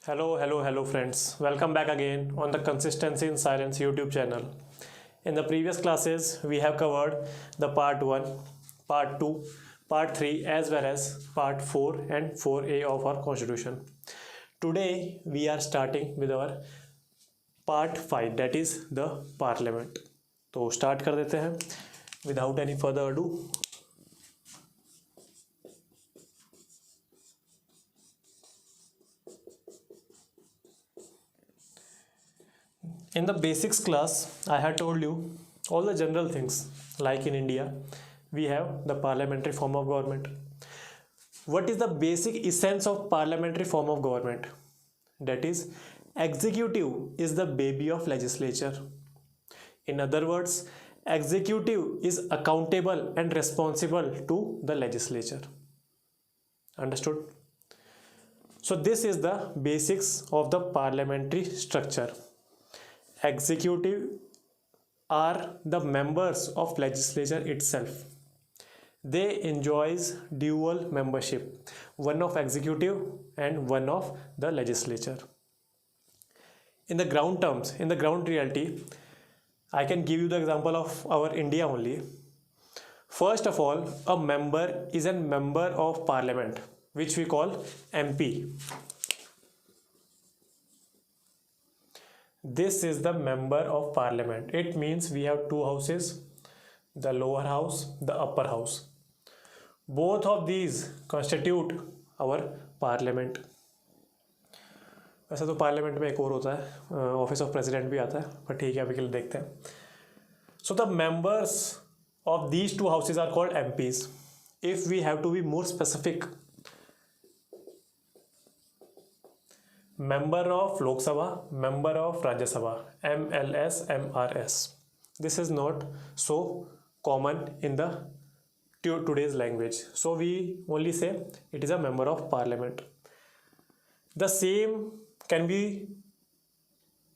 Hello friends. Welcome back again on the Consistency in Silence YouTube channel. In the previous classes, we have covered the part 1, part 2, part 3 as well as part 4 and 4A of our constitution. Today, we are starting with our part 5, that is the parliament. तो start कर देते हैं without any further ado. In the basics class, I had told you all the general things like in India, we have the parliamentary form of government. What is the basic essence of parliamentary form of government? That is, executive is the baby of legislature. In other words, executive is accountable and responsible to the legislature. Understood? So this is the basics of the parliamentary structure. Executive are the members of legislature itself. They enjoys dual membership, one of executive and one of the legislature. In the ground terms, in the ground reality, I can give you the example of our India only. First of all, a member is a member of parliament, which we call MP. This is the member of parliament. It means we have two houses, the lower house, the upper house. Both of these constitute our parliament. वैसे तो parliament में एक और होता है, office of president भी आता है, पर ठीक है अभी के लिए देखते हैं. So the members of these two houses are called MPs. If we have to be more specific, member of Lok Sabha, member of Rajya Sabha, MLS, MRS. This is not so common in the today's language. So we only say it is a member of parliament. The same can be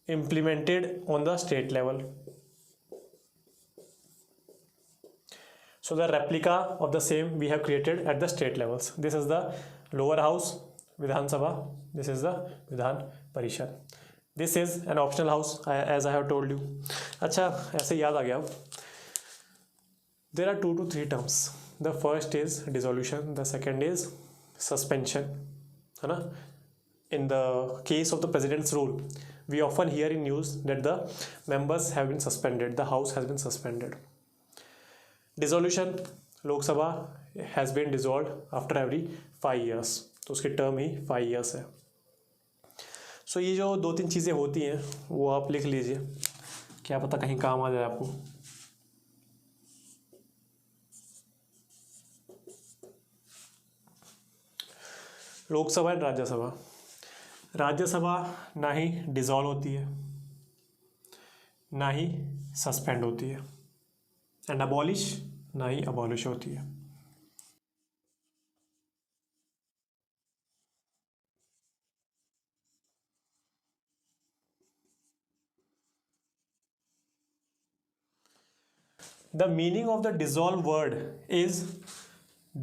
implemented on the state level. So the replica of the same we have created at the state levels. This is the lower house, Vidhan Sabha. This is the Vidhan Parishad. This is an optional house, as I have told you. अच्छा ऐसे याद आ गया. There are 2 to 3 terms. The first is dissolution. The second is suspension. है ना? In the case of the president's rule, we often hear in news that the members have been suspended. The house has been suspended. Dissolution, Lok Sabha has been dissolved after every 5 years. तो उसकी term ही 5 years है. सो ये जो 2-3 चीज़ें होती हैं वो आप लिख लीजिए, क्या पता कहीं काम आ जाए आपको. लोकसभा एंड राज्यसभा. राज्यसभा ना ही डिसॉल्व होती है ना ही सस्पेंड होती है, एंड अबॉलिश ना ही अबॉलिश होती है. The meaning of the dissolve word is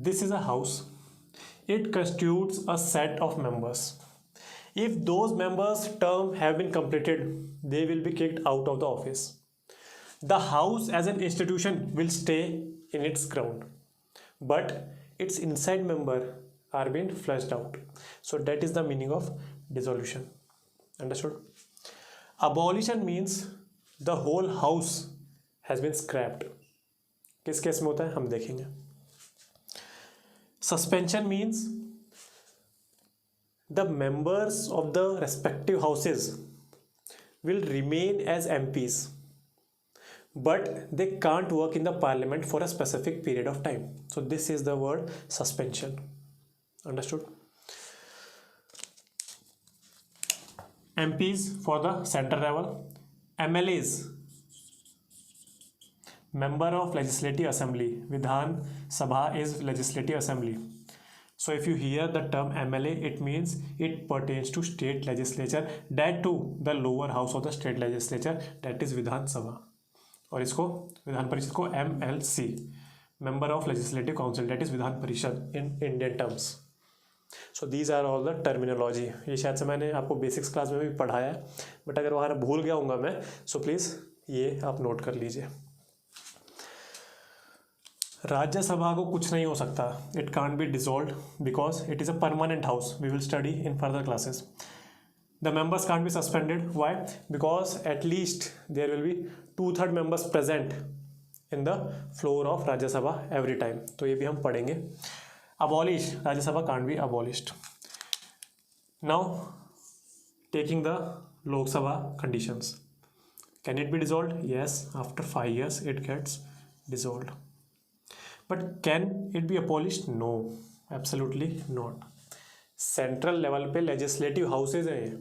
this is a house. It constitutes a set of members. If those members' term have been completed, they will be kicked out of the office. The house as an institution will stay in its ground, but its inside member are being flushed out. So that is the meaning of dissolution. Understood? Abolition means the whole house has been scrapped. किस case में होता है हम देखेंगे. Suspension means the members of the respective houses will remain as MPs, but they can't work in the parliament for a specific period of time. So this is the word suspension. Understood? MPs for the central level. MLAs, member of legislative assembly. Vidhan Sabha is legislative assembly. So if you hear the term MLA, it means it pertains to state legislature, that too the lower house of the state legislature, that is Vidhan Sabha. और इसको विधान परिषद को MLC, member of legislative council, that is Vidhan Parishad in Indian terms. So these are all the terminology. ये शायद से मैंने आपको basics class में भी पढ़ाया है, बट अगर वहाँ भूल गया हूँगा मैं, सो प्लीज़ ये आप नोट कर लीजिए. राज्यसभा को कुछ नहीं हो सकता. It can't be dissolved because it is a permanent house. We will study in further classes. The members can't be suspended. Why? Because at least there will be 2/3 members present in the floor of Rajya Sabha every time. तो ये भी हम पढ़ेंगे. Abolish. Rajya Sabha can't be abolished. Now, taking the Lok Sabha conditions. Can it be dissolved? Yes. After 5 years, it gets dissolved. But can it be abolished? No. Absolutely not. Central level पे legislative houses हैं ये.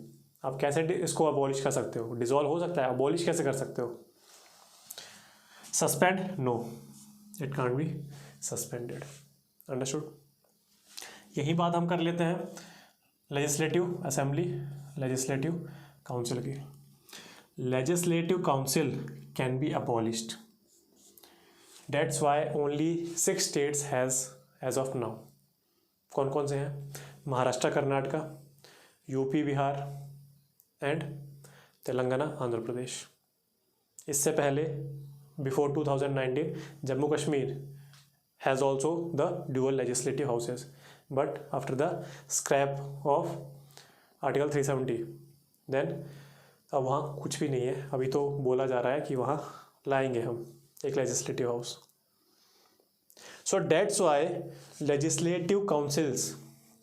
आप कैसे इसको abolish कर सकते हो? Dissolve हो सकता है, अबॉलिश कैसे कर सकते हो? Suspend? No, it can't be suspended. Understood. यही बात हम कर लेते हैं लेजिस्लेटिव असेंबली, लेजिस्लेटिव काउंसिल की. Legislative council can be abolished. That's why only 6 states has as of now. कौन कौन से हैं? Maharashtra, Karnataka, UP, Bihar and Telangana, Andhra Pradesh. इससे पहले before 2019 Jammu Kashmir has also the dual legislative houses, but after the scrap of article 370 then अब वहाँ कुछ भी नहीं है. अभी तो बोला जा रहा है कि वहाँ लाएंगे हम एक legislative house. So that's why legislative councils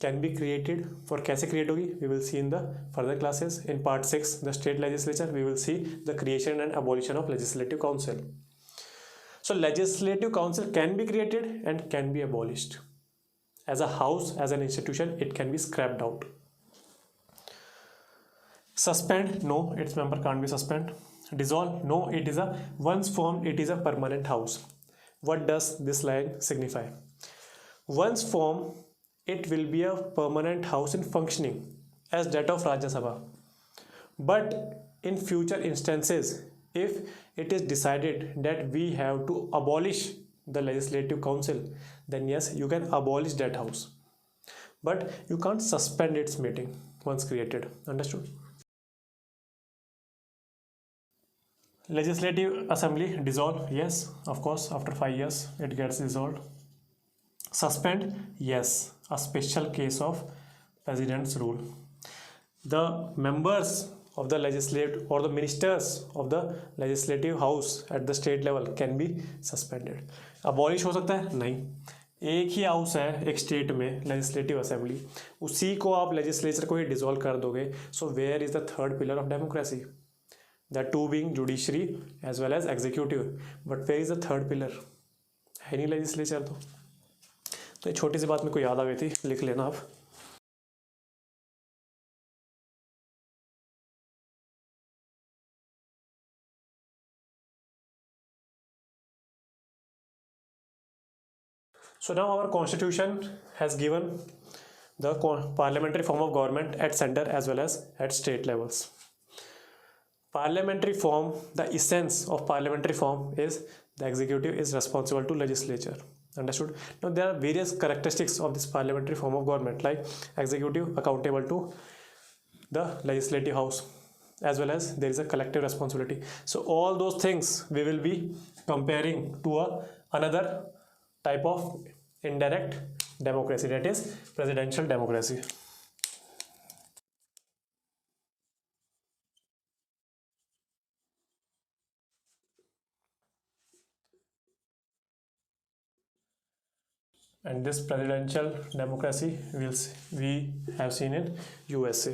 can be created. For कैसे क्रिएट होगी we will see in the further classes. In part 6 the state legislature we will see the creation and abolition of legislative council. So legislative council can be created and can be abolished. As a house, as an institution, it can be scrapped out. Suspend? No, its member can't be suspend. Dissolve? No, it is a once formed, it is a permanent house. What does this line signify? Once formed, it will be a permanent house in functioning as that of Rajya Sabha. But in future instances, if it is decided that we have to abolish the legislative council, then yes, you can abolish that house. But you can't suspend its meeting once created. Understood? Legislative Assembly dissolve? Yes, of course, after 5 years it gets dissolved. Suspend? Yes, a special case of President's rule. The members of the legislative or the ministers of the legislative house at the state level can be suspended. Abolish हो सकता है? नहीं. एक ही house है एक state में, legislative assembly, उसी को आप लेजिस्लेचर को ही डिसॉल्व कर दोगे. So where is the third pillar of democracy? The two being judiciary as well as executive. But where is the third pillar? है नहीं लेजिस्लेचर. तो ये छोटी सी बात मेरे को याद आ गई थी, लिख लेना आप. So now our constitution has given the parliamentary form of government at center as well as at state levels. Parliamentary form, the essence of parliamentary form is the executive is responsible to legislature. Understood? Now there are various characteristics of this parliamentary form of government, like executive accountable to the legislative house, as well as there is a collective responsibility. So all those things we will be comparing to another type of indirect democracy, that is presidential democracy. And this presidential democracy we have seen in USA.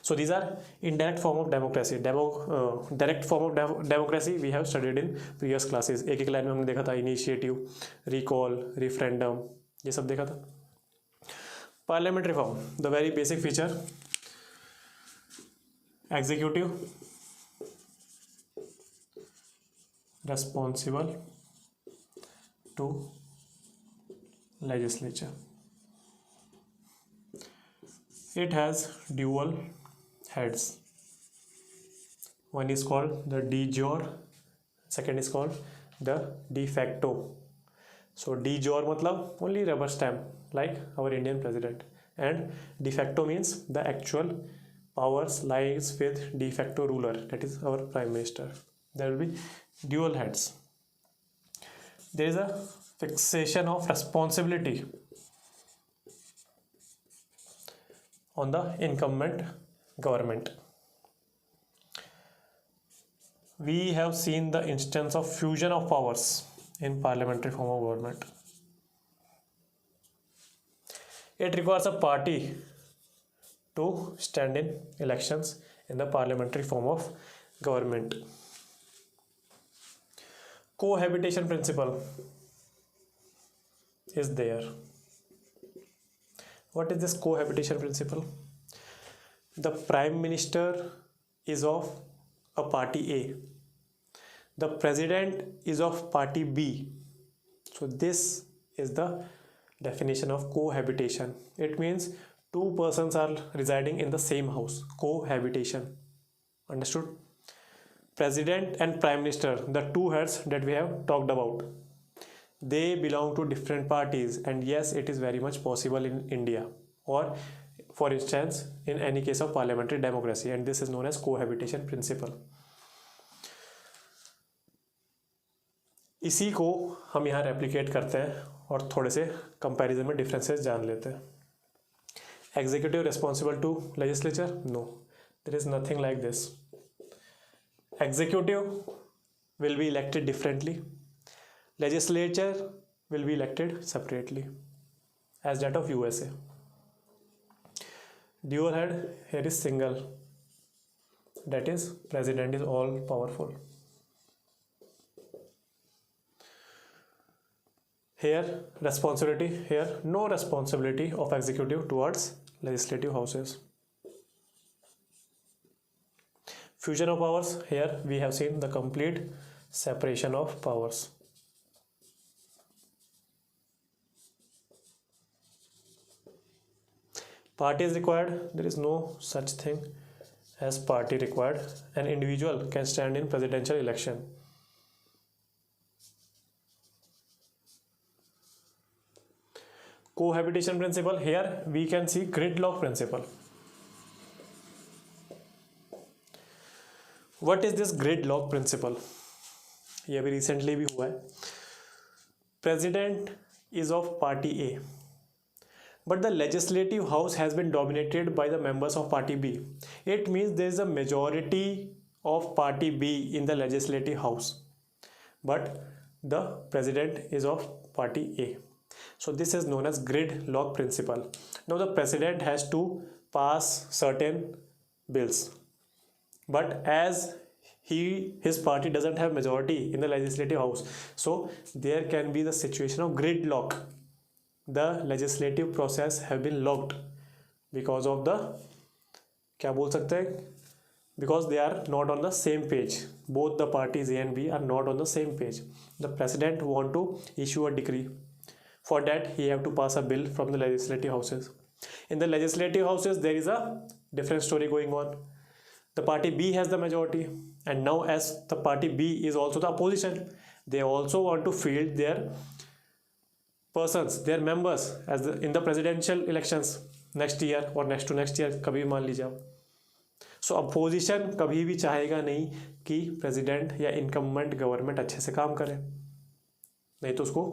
So these are indirect form of democracy. Direct form of democracy we have studied in previous classes. एक एक line में हमने देखा था initiative, recall, referendum, ये सब देखा था. Parliamentary form, the very basic feature, executive responsible to legislature. It has dual heads. One is called the de jure, second is called the de facto. So de jure मतलब only rubber stamp like our Indian president. and de facto means the actual powers lies with de facto ruler, that is our prime minister. There will be dual heads. There is a fixation of responsibility on the incumbent government. We have seen the instance of fusion of powers in parliamentary form of government. It requires a party to stand in elections in the parliamentary form of government. Cohabitation principle is there. What is this cohabitation principle? The prime minister is of a party A. The president is of party B. So this is the definition of cohabitation. It means two persons are residing in the same house. Cohabitation. Understood? President and prime minister, the two heads that we have talked about, they belong to different parties, and yes, it is very much possible in India, or for instance in any case of parliamentary democracy, and this is known as cohabitation principle. इसी को हम यहाँ replicate करते हैं और थोड़े से comparison में डिफरेंसेस जान लेते हैं. Executive responsible to legislature? No, there is nothing like this. Executive will be elected differently. Legislature will be elected separately, as that of USA. Dual head, here is single, that is president is all powerful. Here responsibility, here no responsibility of executive towards legislative houses. Fusion of powers, here we have seen the complete separation of powers. Party is required. There is no such thing as party required. An individual can stand in presidential election. Cohabitation principle, here we can see gridlock principle. What is this gridlock principle? ये अभी recently भी हुआ है. President is of party A, but the legislative house has been dominated by the members of party B. It means there is a majority of party B in the legislative house, but the president is of party A. So this is known as gridlock principle. Now the president has to pass certain bills, but as his party doesn't have majority in the legislative house, so there can be the situation of gridlock. The legislative process have been locked because of the, क्या बोल सकते हैं, because they are not on the same page. Both the parties A and B are not on the same page. The president want to issue a decree. For that he have to pass a bill from the legislative houses. In the legislative houses there is a different story going on. The party B has the majority, and now as the party B is also the opposition, they also want to field their persons, their members as in the presidential elections next year or next to next year, कभी भी मान लीजिए आप. सो opposition कभी भी चाहेगा नहीं कि प्रेसिडेंट या इनकम्बेंट गवर्नमेंट अच्छे से काम करे, नहीं तो उसको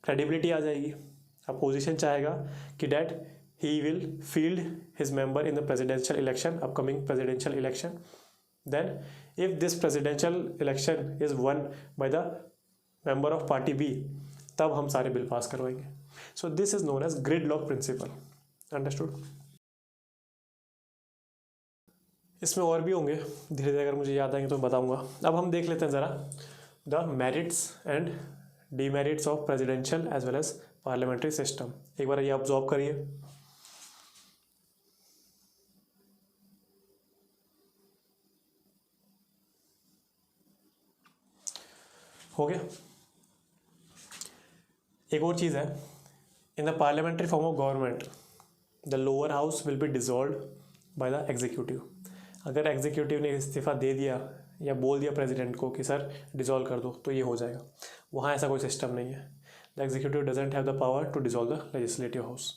क्रेडिबिलिटी आ जाएगी. अपोजिशन चाहेगा कि that he will field his member in the presidential election, upcoming presidential election. Then if this presidential election is won by the member of party B, तब हम सारे बिल पास करवाएंगे. So this is known as gridlock principle. Understood? इसमें और भी होंगे, धीरे धीरे अगर मुझे याद आएंगे तो बताऊंगा. अब हम देख लेते हैं ज़रा the merits and demerits of presidential as well as parliamentary system. एक बार ये ऑब्जर्व करिए. हो गया. एक और चीज़ है, इन the parliamentary form of government the lower house will be dissolved by the executive. अगर एग्जीक्यूटिव ने इस्तीफ़ा दे दिया या बोल दिया प्रेसिडेंट को कि सर डिसॉल्व कर दो, तो ये हो जाएगा. वहाँ ऐसा कोई सिस्टम नहीं है. The executive doesn't have the power to dissolve the legislative house.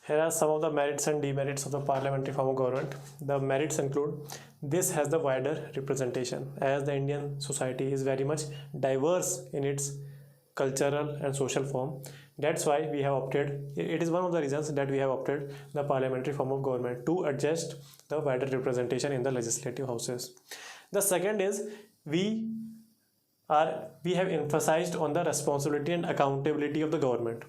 Here are some of the merits and demerits of the parliamentary form of government. The merits include this has the wider representation, as the Indian society is very much diverse in its cultural and social form. That's why we have opted, it is one of the reasons that we have opted the parliamentary form of government to adjust the wider representation in the legislative houses. The second is we have emphasized on the responsibility and accountability of the government.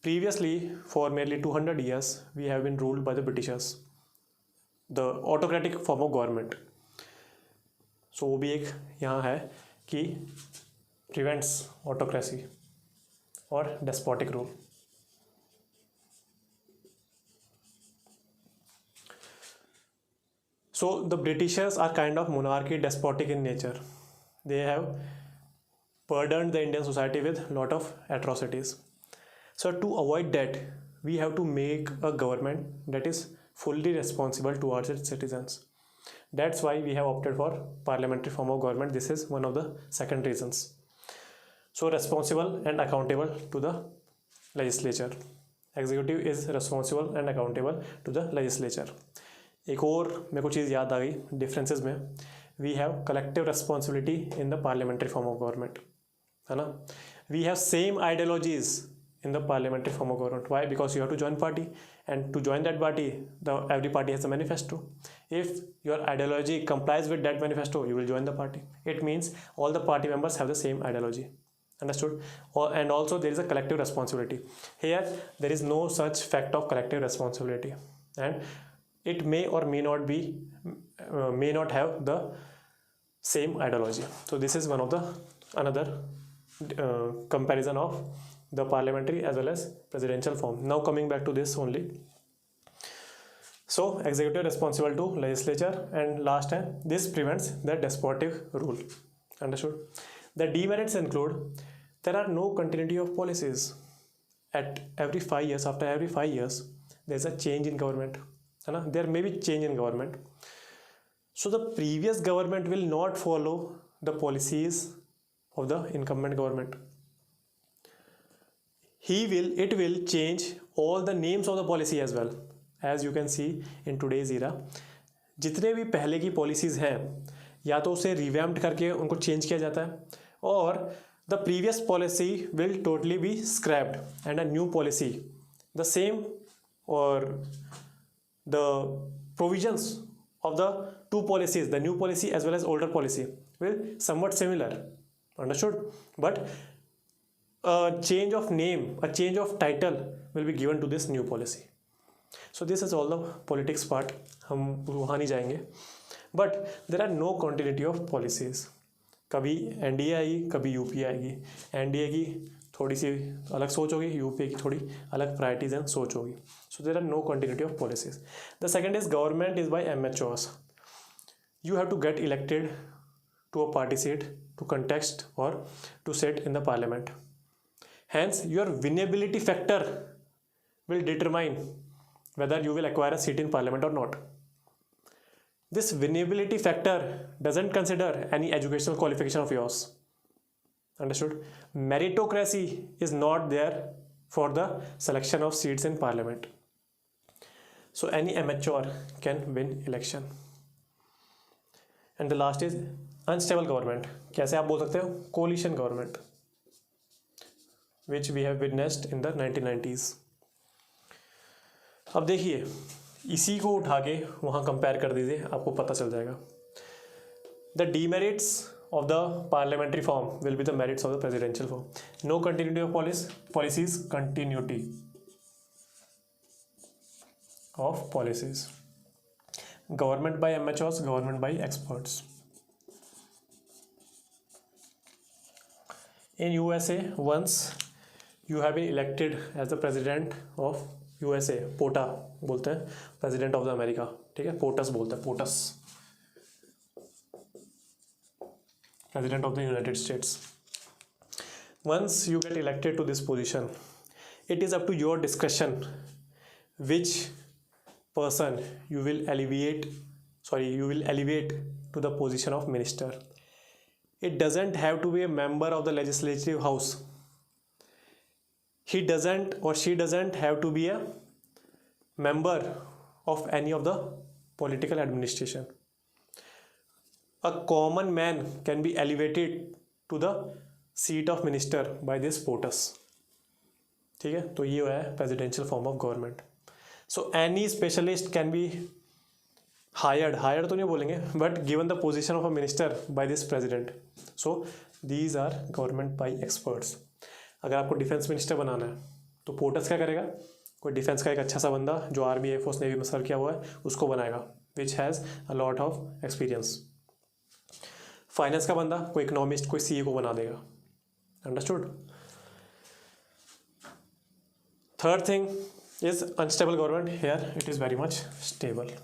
Previously, for nearly 200 years, we have been ruled by the Britishers, the autocratic form of government. So वो भी एक यहाँ है कि prevents autocracy or despotic rule. So the Britishers are kind of monarchy, despotic in nature. They have burdened the Indian society with a lot of atrocities. So to avoid that, we have to make a government that is fully responsible towards its citizens. That's why we have opted for parliamentary form of government. This is one of the second reasons. So responsible and accountable to the legislature. Executive is responsible and accountable to the legislature. एक और मेरे को चीज़ याद आ गई differences में. We have collective responsibility in the parliamentary form of government, है ना. We have same ideologies in the parliamentary form of government. Why? Because you have to join party, and to join that party, every party has a manifesto. If your ideology complies with that manifesto, you will join the party. It means all the party members have the same ideology. Understood? And also there is a collective responsibility. Here there is no such fact of collective responsibility, and it may or may not be may not have the same ideology. So this is one of the another comparison of the parliamentary as well as presidential form. Now coming back to this only. So executive responsible to legislature, and last time this prevents the despotic rule. Understood? The demerits include there are no continuity of policies. At every 5 years, after every 5 years, there is a change in government. There may be change in government. So the previous government will not follow the policies of the incumbent government. It will change all the names of the policy as well. As you can see in today's era, जितने भी पहले की policies हैं, या तो उसे revamped करके उनको change किया जाता है, और the previous policy will totally be scrapped and a new policy, the same or the provisions of the two policies, the new policy as well as older policy, will somewhat similar. Understood? But a change of name, a change of title will be given to this new policy. So this is all the politics part. हम वहाँ नहीं जाएंगे. But there are no continuity of policies. कभी NDA आएगी, कभी UPA आएगी. NDA की थोड़ी सी अलग सोच होगी, यूपीए की थोड़ी अलग प्रायोरिटीज एंड सोच होगी. So there are no continuity of policies. The second is government is by MHOs. You have to get elected to a party seat to contest or to sit in the parliament. Hence, your winnability factor will determine whether you will acquire a seat in parliament or not. This winnability factor doesn't consider any educational qualification of yours. Understood? Meritocracy is not there for the selection of seats in parliament. So any amateur can win election. And the last is unstable government. कैसे आप बोल सकते हो? Coalition government, which we have witnessed in the 1990s. अब देखिए, इसी को उठा के वहाँ कंपेयर कर दीजिए, आपको पता चल जाएगा. The demerits of the parliamentary form will be the merits of the presidential form. No continuity of policies, continuity of policies. Government by amateurs, government by experts. In USA, once you have been elected as the president of USA, पोटा बोलते हैं, president of the America, ठीक है, POTUS बोलते हैं, POTUS, president of the United States. Once you get elected to this position, it is up to your discretion which person you will elevate to the position of minister. It doesn't have to be a member of the legislative house. He doesn't or she doesn't have to be a member of any of the political administration. A common man can be elevated to the seat of minister by this POTUS. ठीक है, तो ये है presidential form of government. So any specialist can be hired तो नहीं बोलेंगे, but given the position of a minister by this president. So these are government by experts. अगर आपको डिफेंस मिनिस्टर बनाना है तो पोटस क्या करेगा? कोई डिफेंस का एक अच्छा सा बंदा जो आर्मी, एयरफोर्स, नेवी में सर्व किया हुआ है उसको बनाएगा, which has a lot of experience. Finance का बंदा कोई इकोनॉमिस्ट, कोई सीए को बना देगा. Understood? Third thing is unstable government. Here it is very much stable.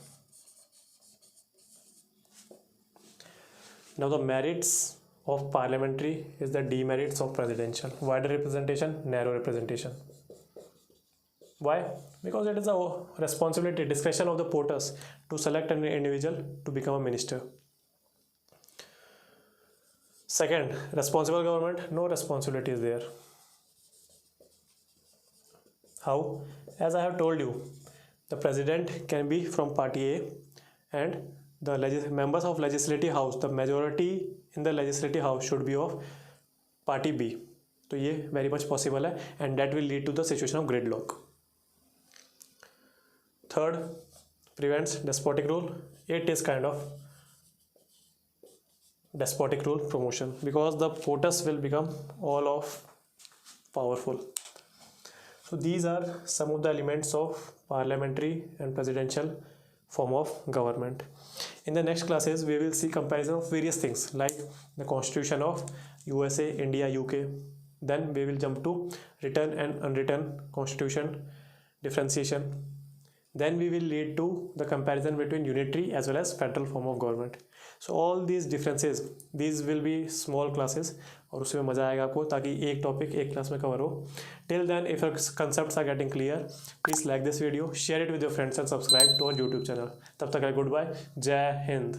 Now the merits of parliamentary is the demerits of presidential. Wider representation, narrow representation. Why? Because it is a responsibility, discretion of the POTUS to select an individual to become a minister. Second, responsible government, no responsibility is there. How? As I have told you, the president can be from party A and the members of legislative house, the majority in the legislative house should be of party B. तो ये very much possible है, and that will lead to the situation of gridlock. Third, prevents despotic rule. It is kind of despotic rule promotion because the POTUS will become all of powerful. So these are some of the elements of parliamentary and presidential form of government. In the next classes we will see comparison of various things like the constitution of USA, India, UK. Then we will jump to written and unwritten constitution differentiation. Then we will lead to the comparison between unitary as well as federal form of government. So all these differences, these will be small classes और उसमें मज़ा आएगा आपको ताकि एक topic एक class में cover हो. Till then, if your concepts are getting clear, please like this video, share it with your friends and subscribe to our YouTube channel. तब तक है, goodbye, जय हिंद.